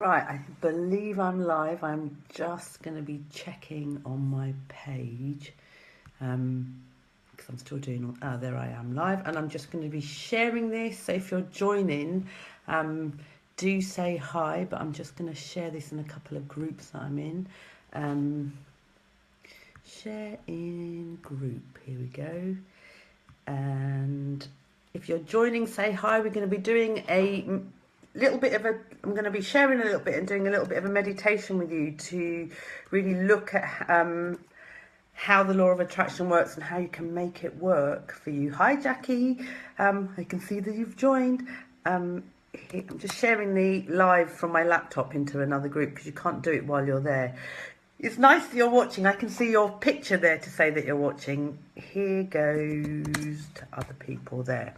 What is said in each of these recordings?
Right, I believe I'm live. I'm just going to be checking on my page because I'm still doing, there I am live, and I'm just going to be sharing this. So if you're joining, do say hi, but I'm just going to share this in a couple of groups that I'm in. Share in group, here we go. And if you're joining, say hi. We're going to be doing I'm going to be sharing a little bit and doing a little bit of a meditation with you to really look at how the law of attraction works and how you can make it work for you. Hi, Jackie. I can see that you've joined. I'm just sharing the live from my laptop into another group because you can't do it while you're there. It's nice that you're watching. I can see your picture there to say that you're watching. Here goes to other people there.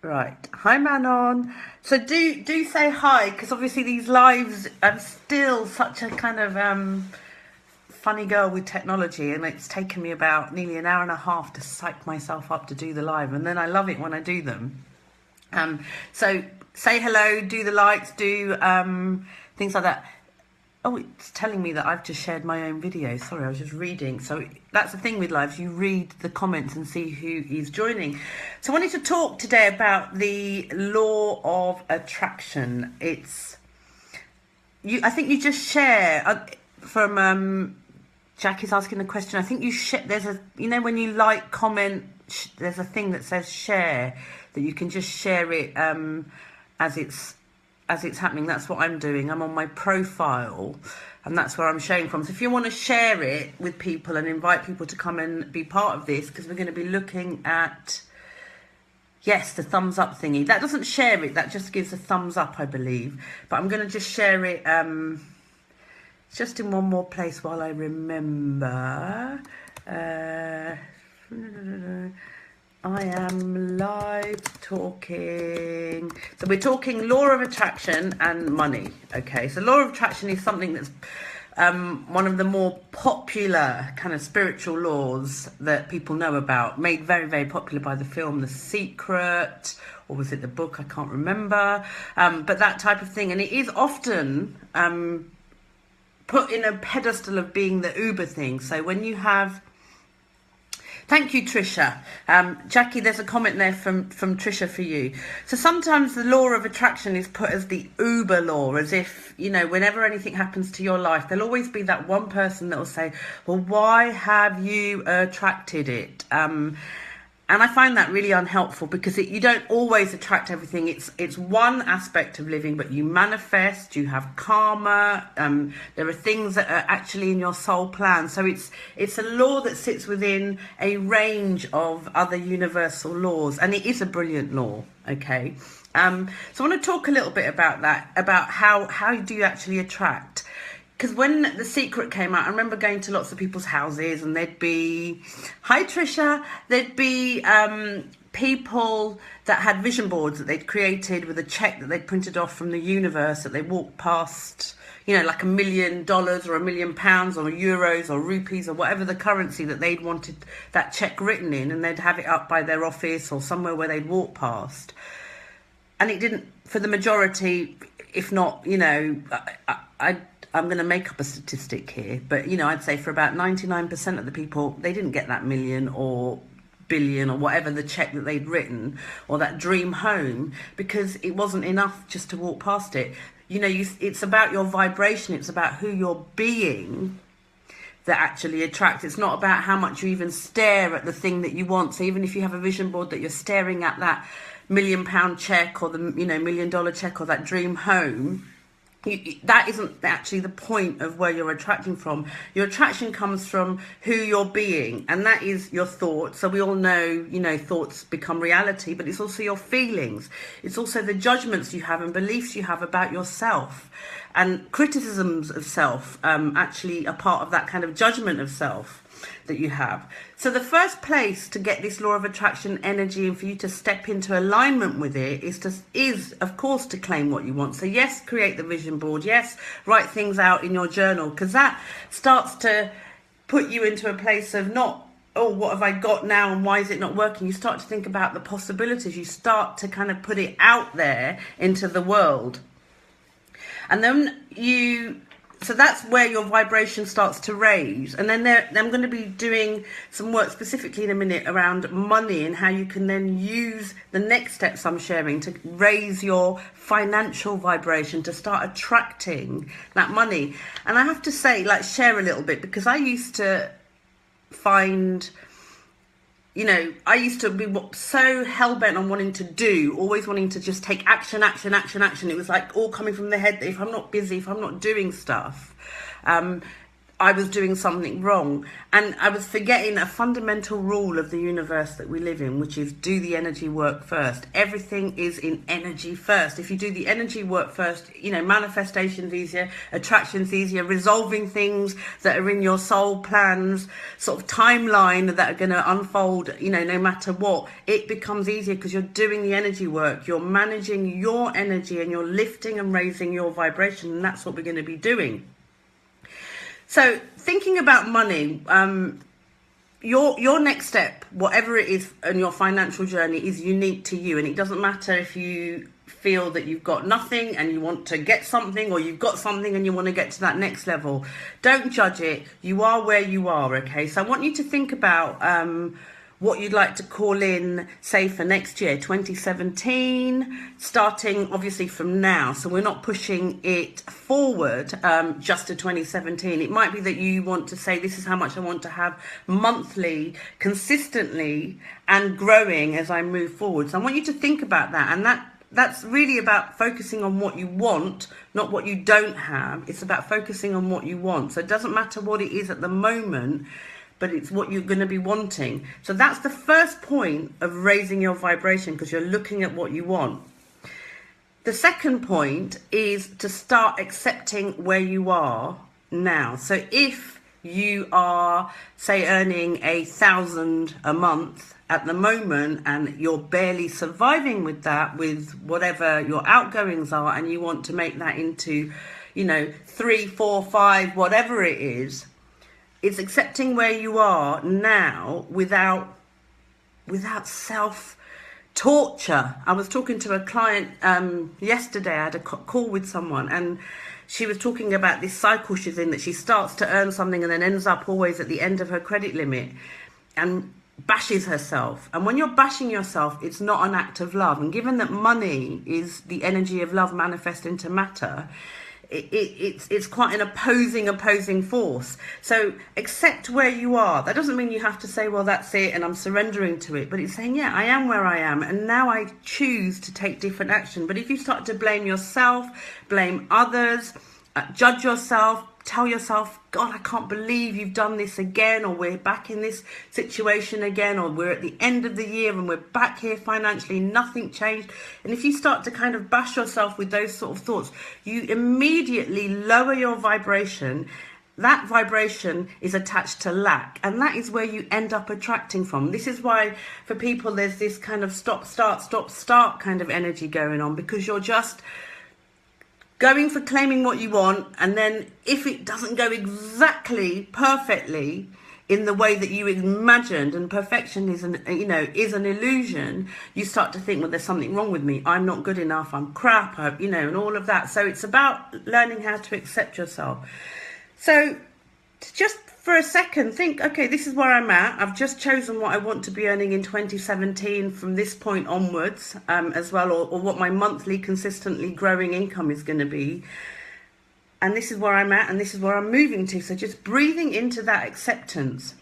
Right. Hi, Manon. So do say hi, because obviously these lives, I'm still such a kind of funny girl with technology, and it's taken me about nearly an hour and a half to psych myself up to do the live, and then I love it when I do them. So say hello, do the likes, do things like that. Oh, it's telling me that I've just shared my own video. Sorry, I was just reading. So that's the thing with lives. You read the comments and see who is joining. So I wanted to talk today about the law of attraction. I think you just share from Jackie's asking the question. I think you share. There's when you like, comment, there's a thing that says share, that you can just share it as it's happening. That's what I'm doing. I'm on my profile, and that's where I'm sharing from. So if you want to share it with people and invite people to come and be part of this, because we're going to be looking at, yes, the thumbs up thingy. That doesn't share it, that just gives a thumbs up, I believe. But I'm going to just share it just in one more place while I remember. I am live talking. So we're talking law of attraction and money. Okay, so law of attraction is something that's one of the more popular kind of spiritual laws that people know about, made very, very popular by the film The Secret, or was it the book? I can't remember. But that type of thing. And it is often put in a pedestal of being the uber thing. So when you have... Thank you, Trisha. Jackie, there's a comment there from Trisha for you. So sometimes the law of attraction is put as the uber law, as if, whenever anything happens to your life, there'll always be that one person that will say, well, why have you attracted it? And I find that really unhelpful, because you don't always attract everything. It's one aspect of living, but you manifest, you have karma. There are things that are actually in your soul plan. So it's a law that sits within a range of other universal laws, and it is a brilliant law. Okay. So I want to talk a little bit about that, about how do you actually attract. Because when The Secret came out, I remember going to lots of people's houses, and there'd be, hi Trisha, there'd be people that had vision boards that they'd created with a check that they'd printed off from the universe, that they walked past, like $1 million or £1 million or euros or rupees or whatever the currency that they'd wanted that check written in, and they'd have it up by their office or somewhere where they'd walk past. And it didn't, for the majority, if not, I'm going to make up a statistic here, but, I'd say for about 99% of the people, they didn't get that million or billion or whatever the check that they'd written, or that dream home, because it wasn't enough just to walk past it. It's about your vibration. It's about who you're being that actually attracts. It's not about how much you even stare at the thing that you want. So even if you have a vision board that you're staring at that £1 million check, or the, $1 million check, or that dream home, that isn't actually the point of where you're attracting from. Your attraction comes from who you're being, and that is your thoughts. So we all know, thoughts become reality, but it's also your feelings. It's also the judgments you have and beliefs you have about yourself, and criticisms of self actually are part of that kind of judgment of self that you have. So the first place to get this law of attraction energy and for you to step into alignment with it is of course to claim what you want. So yes, create the vision board. Yes, write things out in your journal, because that starts to put you into a place of not, oh, what have I got now and why is it not working? You start to think about the possibilities. You start to kind of put it out there into the world. And then so that's where your vibration starts to raise. And then I'm going to be doing some work specifically in a minute around money and how you can then use the next steps I'm sharing to raise your financial vibration, to start attracting that money. And I have to say, like, share a little bit, because I used to find, I used to be so hell-bent on wanting to do, always wanting to just take action. It was like all coming from the head that if I'm not busy, if I'm not doing stuff, I was doing something wrong. And I was forgetting a fundamental rule of the universe that we live in, which is do the energy work first. Everything is in energy first. If you do the energy work first, manifestation's easier, attraction's easier, resolving things that are in your soul plans, sort of timeline that are going to unfold, no matter what, it becomes easier because you're doing the energy work. You're managing your energy and you're lifting and raising your vibration. And that's what we're going to be doing. So thinking about money, your next step, whatever it is in your financial journey, is unique to you. And it doesn't matter if you feel that you've got nothing and you want to get something, or you've got something and you want to get to that next level. Don't judge it. You are where you are, okay? So I want you to think about what you'd like to call in, say, for next year, 2017, starting obviously from now. So we're not pushing it forward just to 2017. It might be that you want to say, this is how much I want to have monthly, consistently, and growing as I move forward. So I want you to think about that. And that's really about focusing on what you want, not what you don't have. It's about focusing on what you want. So it doesn't matter what it is at the moment, but it's what you're going to be wanting. So that's the first point of raising your vibration, because you're looking at what you want. The second point is to start accepting where you are now. So if you are, say, earning 1,000 a month at the moment and you're barely surviving with that, with whatever your outgoings are, and you want to make that into, 3, 4, 5, whatever it is, it's accepting where you are now without self-torture. I was talking to a client yesterday. I had a call with someone, and she was talking about this cycle she's in, that she starts to earn something and then ends up always at the end of her credit limit and bashes herself. And when you're bashing yourself, it's not an act of love. And given that money is the energy of love manifest into matter, it's quite an opposing force. So accept where you are. That doesn't mean you have to say, well, that's it and I'm surrendering to it, but it's saying, yeah, I am where I am and now I choose to take different action. But if you start to blame yourself, blame others, judge yourself, tell yourself, God, I can't believe you've done this again, or we're back in this situation again, or we're at the end of the year and we're back here financially, nothing changed. And if you start to kind of bash yourself with those sort of thoughts, you immediately lower your vibration. That vibration is attached to lack, and that is where you end up attracting from. This is why for people there's this kind of stop, start kind of energy going on, because you're just going for claiming what you want, and then if it doesn't go exactly perfectly in the way that you imagined, and perfection is an illusion, you start to think, well, there's something wrong with me, I'm not good enough, I'm crap, and all of that. So it's about learning how to accept yourself. So just for a second, think, okay, this is where I'm at. I've just chosen what I want to be earning in 2017 from this point onwards, as well, or what my monthly consistently growing income is going to be. And this is where I'm at, and this is where I'm moving to. So just breathing into that acceptance,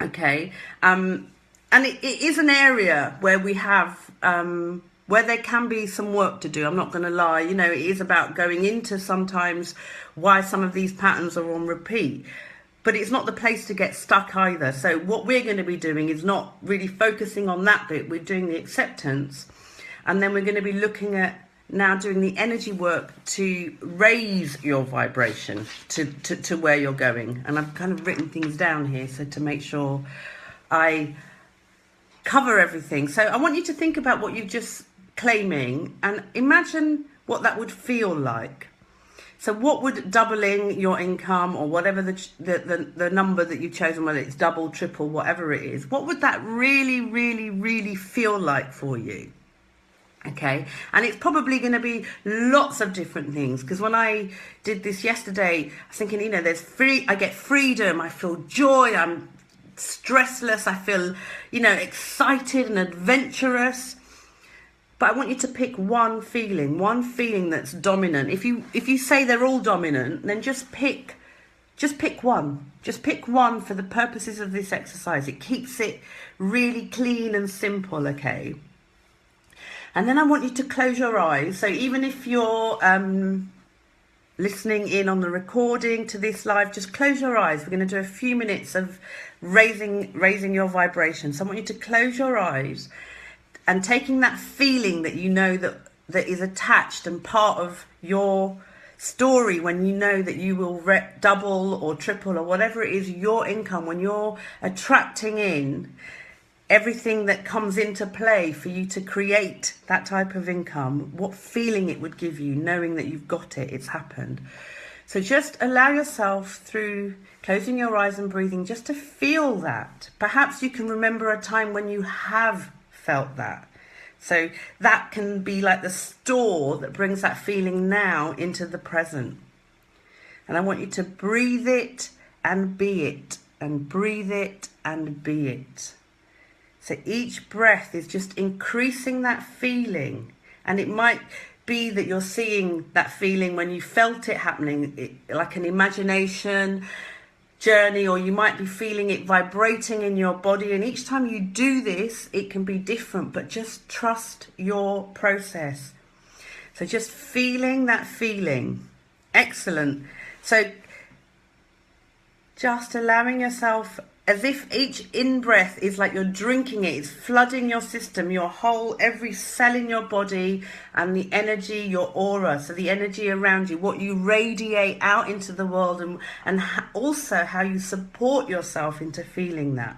okay? And it is an area where we have, where there can be some work to do. I'm not going to lie. It is about going into sometimes why some of these patterns are on repeat. But it's not the place to get stuck either. So what we're going to be doing is not really focusing on that bit. We're doing the acceptance. And then we're going to be looking at now doing the energy work to raise your vibration to where you're going. And I've kind of written things down here so to make sure I cover everything. So I want you to think about what you're just claiming and imagine what that would feel like. So what would doubling your income, or whatever the number that you've chosen, whether it's double, triple, whatever it is, what would that really, really, really feel like for you? Okay, and it's probably going to be lots of different things, because when I did this yesterday, I was thinking, I get freedom, I feel joy, I'm stressless, I feel, excited and adventurous. But I want you to pick one feeling that's dominant. If you say they're all dominant, then just pick one. Just pick one for the purposes of this exercise. It keeps it really clean and simple, okay? And then I want you to close your eyes. So even if you're listening in on the recording to this live, just close your eyes. We're going to do a few minutes of raising your vibration. So I want you to close your eyes and taking that feeling that that is attached and part of your story, when you know that you will double or triple or whatever it is your income, when you're attracting in everything that comes into play for you to create that type of income, what feeling it would give you knowing that you've got it, it's happened. So just allow yourself, through closing your eyes and breathing, just to feel that. Perhaps you can remember a time when you have felt that. So that can be like the store that brings that feeling now into the present. And I want you to breathe it and be it, and breathe it and be it. So each breath is just increasing that feeling. And it might be that you're seeing that feeling when you felt it happening, like an imagination journey, or you might be feeling it vibrating in your body. And each time you do this, it can be different, but just trust your process. So just feeling that feeling. Excellent. So just allowing yourself, as if each in-breath is like you're drinking it, it's flooding your system, your whole, every cell in your body, and the energy, your aura, so the energy around you, what you radiate out into the world, and also how you support yourself into feeling that.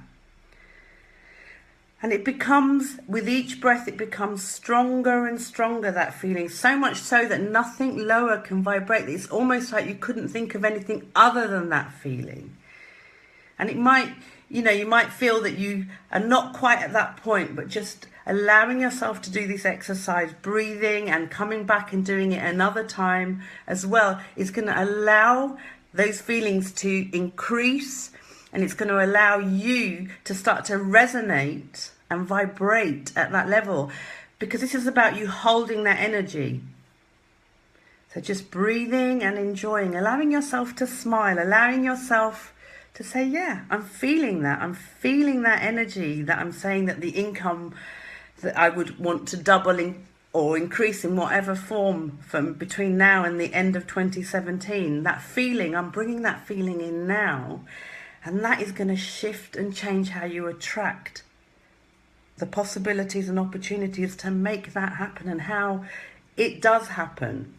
And it becomes, with each breath, it becomes stronger and stronger, that feeling, so much so that nothing lower can vibrate. It's almost like you couldn't think of anything other than that feeling. And it might, you might feel that you are not quite at that point, but just allowing yourself to do this exercise, breathing and coming back and doing it another time as well, is going to allow those feelings to increase, and it's going to allow you to start to resonate and vibrate at that level, because this is about you holding that energy. So just breathing and enjoying, allowing yourself to smile, allowing yourself to say, yeah, I'm feeling that. I'm feeling that energy, that I'm saying that the income that I would want to double or increase in whatever form from between now and the end of 2017. That feeling, I'm bringing that feeling in now. And that is going to shift and change how you attract the possibilities and opportunities to make that happen, and how it does happen.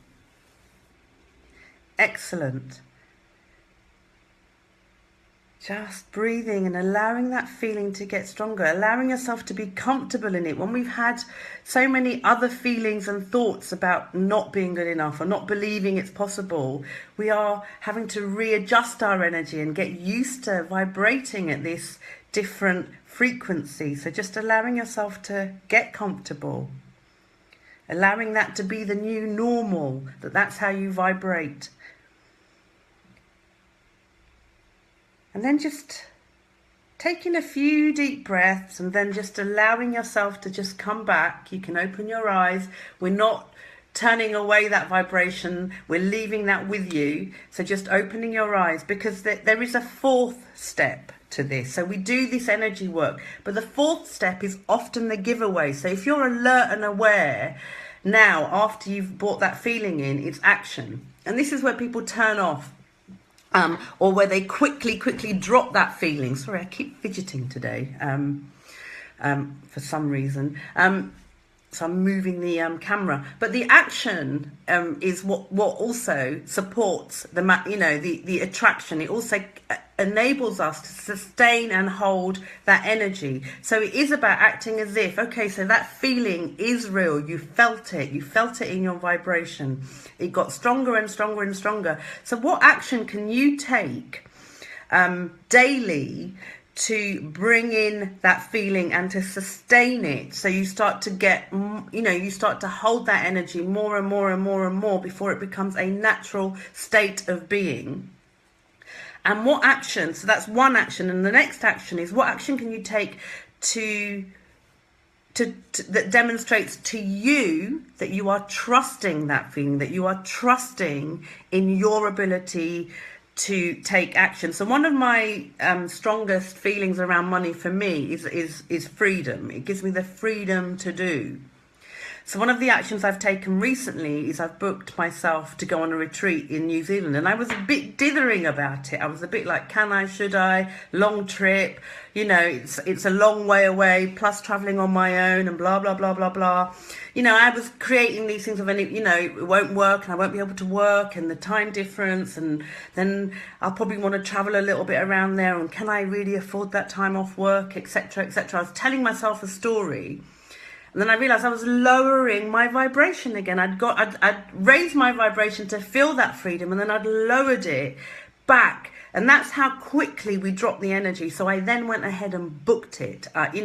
Excellent. Just breathing and allowing that feeling to get stronger, allowing yourself to be comfortable in it. When we've had so many other feelings and thoughts about not being good enough or not believing it's possible, we are having to readjust our energy and get used to vibrating at this different frequency. So just allowing yourself to get comfortable, allowing that to be the new normal, that's how you vibrate. And then just taking a few deep breaths, and then just allowing yourself to just come back. You can open your eyes. We're not turning away that vibration. We're leaving that with you. So just opening your eyes, because there is a fourth step to this. So we do this energy work, but the fourth step is often the giveaway. So if you're alert and aware now, after you've brought that feeling in, it's action. And this is where people turn off. Or where they quickly drop that feeling. Sorry, I keep fidgeting today for some reason. So I'm moving the camera. But the action is what also supports the attraction. It also enables us to sustain and hold that energy. So it is about acting as if, okay, so that feeling is real. You felt it in your vibration. It got stronger and stronger and stronger. So what action can you take daily to bring in that feeling and to sustain it. So you start to get, you start to hold that energy more and more and more and more before it becomes a natural state of being. And what action? So that's one action. And the next action is, what action can you take to that demonstrates to you that you are trusting that feeling, that you are trusting in your ability to take action. So one of my strongest feelings around money for me is freedom. It gives me the freedom to do. So one of the actions I've taken recently is I've booked myself to go on a retreat in New Zealand, and I was a bit dithering about it. I was a bit like, can I, should I, long trip, it's a long way away, plus traveling on my own and blah, blah, blah, blah, blah. I was creating these things of, it won't work and I won't be able to work and the time difference, and then I'll probably want to travel a little bit around there, and can I really afford that time off work, etc., etc. I was telling myself a story. And then I realized I was lowering my vibration again. I'd raised my vibration to feel that freedom, and then I'd lowered it back. And that's how quickly we drop the energy. So I then went ahead and booked it. I've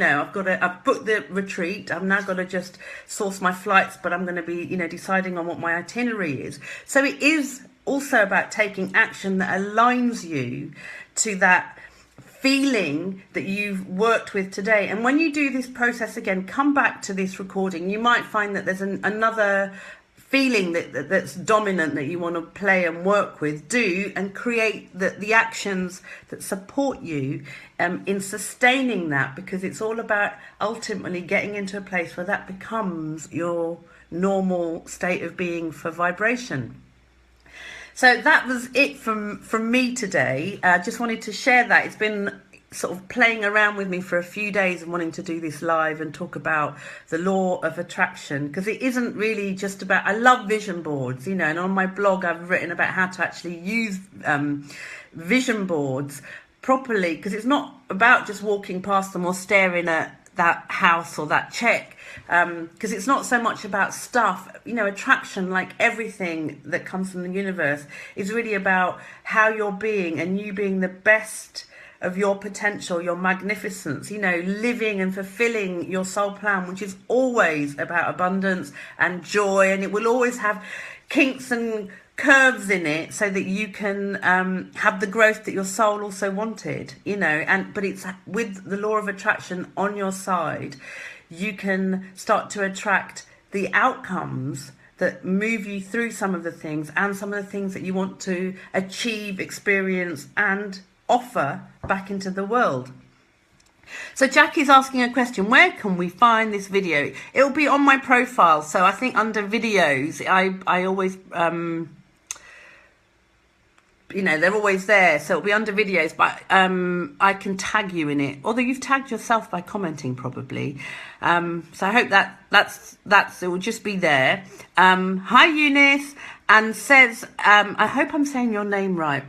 booked the retreat. I've now got to just source my flights, but I'm going to be, deciding on what my itinerary is. So it is also about taking action that aligns you to that feeling that you've worked with today. And when you do this process again, come back to this recording, you might find that there's another feeling that's dominant that you want to play and work with. Do and create the actions that support you in sustaining that, because it's all about ultimately getting into a place where that becomes your normal state of being for vibration. So that was it from me today. Just wanted to share that. It's been sort of playing around with me for a few days and wanting to do this live and talk about the law of attraction, because it isn't really just about, I love vision boards, and on my blog I've written about how to actually use vision boards properly, because it's not about just walking past them or staring at that house or that check, because it's not so much about stuff. Attraction, like everything that comes from the universe, is really about how you're being, and you being the best of your potential, your magnificence, living and fulfilling your soul plan, which is always about abundance and joy, and it will always have kinks and curves in it so that you can have the growth that your soul also wanted, but it's with the law of attraction on your side, you can start to attract the outcomes that move you through some of the things, and some of the things that you want to achieve, experience and offer back into the world. So Jackie's asking a question, where can we find this video? It'll be on my profile, so I think under videos I always they're always there, so it'll be under videos, but I can tag you in it, although you've tagged yourself by commenting probably. So I hope that's it will just be there. Hi Eunice, and says I hope I'm saying your name right.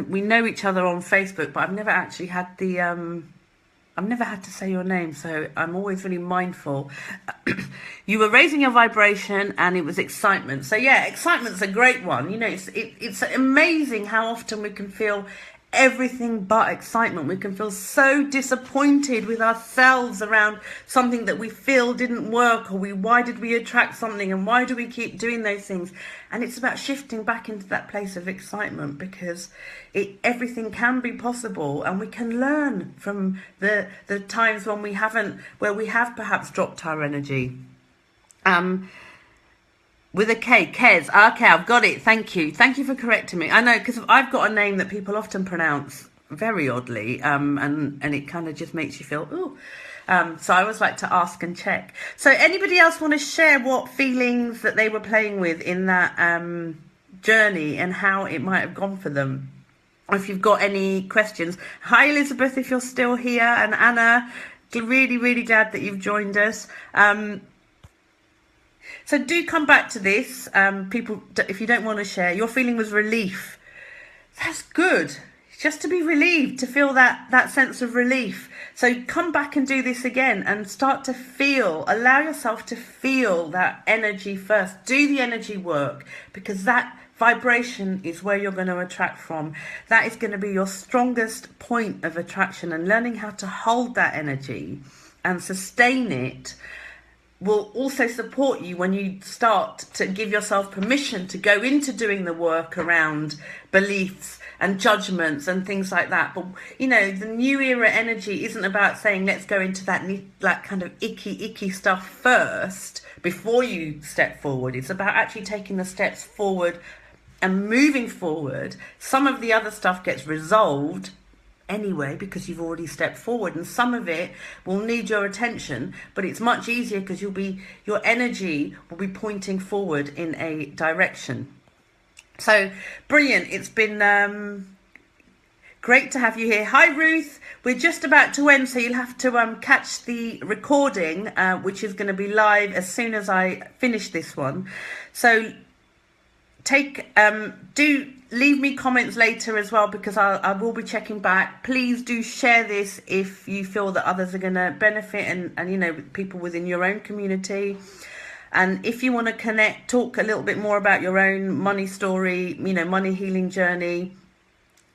We know each other on Facebook, but I've never actually had I've never had to say your name, so I'm always really mindful. You were raising your vibration and it was excitement. So yeah, excitement's a great one. It's amazing how often we can feel everything but excitement. We can feel so disappointed with ourselves around something that we feel didn't work, or why did we attract something, and why do we keep doing those things? And it's about shifting back into that place of excitement, because everything can be possible, and we can learn from the times when we have perhaps dropped our energy. With a K, Kez. Okay, I've got it. Thank you for correcting me. I know, because I've got a name that people often pronounce very oddly, and it kind of just makes you feel, ooh. So I always like to ask and check. So anybody else want to share what feelings that they were playing with in that journey and how it might have gone for them? Or if you've got any questions. Hi Elizabeth, if you're still here, and Anna, really, really glad that you've joined us. So do come back to this, people, if you don't want to share. Your feeling was relief. That's good. just to be relieved, to feel that sense of relief. So come back and do this again and start to feel, allow yourself to feel that energy first. Do the energy work, because that vibration is where you're going to attract from. That is going to be your strongest point of attraction, and learning how to hold that energy and sustain it will also support you when you start to give yourself permission to go into doing the work around beliefs and judgments and things like that. But you know, the new era energy isn't about saying let's go into that kind of icky stuff first before you step forward. It's about actually taking the steps forward and moving forward. Some of the other stuff gets resolved anyway because you've already stepped forward, and some of it will need your attention, but it's much easier because your energy will be pointing forward in a direction. So brilliant. It's been great to have you here. Hi Ruth, we're just about to end, so you'll have to catch the recording, which is going to be live as soon as I finish this one. So do leave me comments later as well, because I will be checking back. Please do share this if you feel that others are going to benefit, and you know, people within your own community. And if you want to connect, talk a little bit more about your own money story, you know, money healing journey,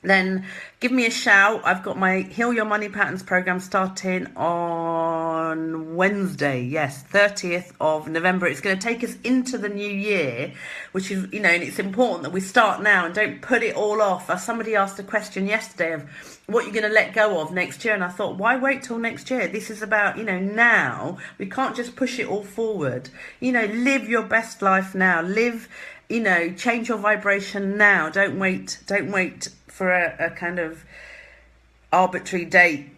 then give me a shout. I've got my Heal Your Money Patterns program starting on Wednesday. Yes, 30th of November. It's going to take us into the new year, which is, you know, and it's important that we start now and don't put it all off. Somebody asked a question yesterday of what you're going to let go of next year. And I thought, why wait till next year? This is about, you know, now. We can't just push it all forward. You know, live your best life now. Live, you know, change your vibration now. Don't wait for a kind of arbitrary date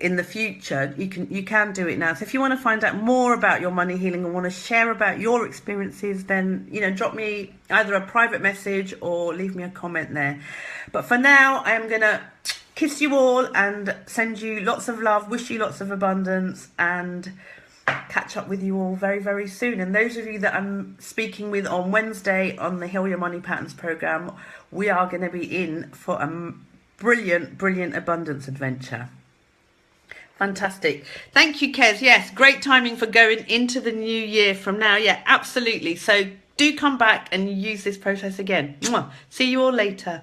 in the future. You can do it now. So if you want to find out more about your money healing and want to share about your experiences, then, you know, drop me either a private message or leave me a comment there. But for now, I am gonna kiss you all and send you lots of love, wish you lots of abundance, and catch up with you all very, very soon. And those of you that I'm speaking with on Wednesday on the Heal Your Money Patterns program, we are going to be in for a brilliant abundance adventure. Fantastic. Thank you, Kez. Yes, great timing for going into the new year from now. Yeah, absolutely. So do come back and use this process again. Mwah. See you all later.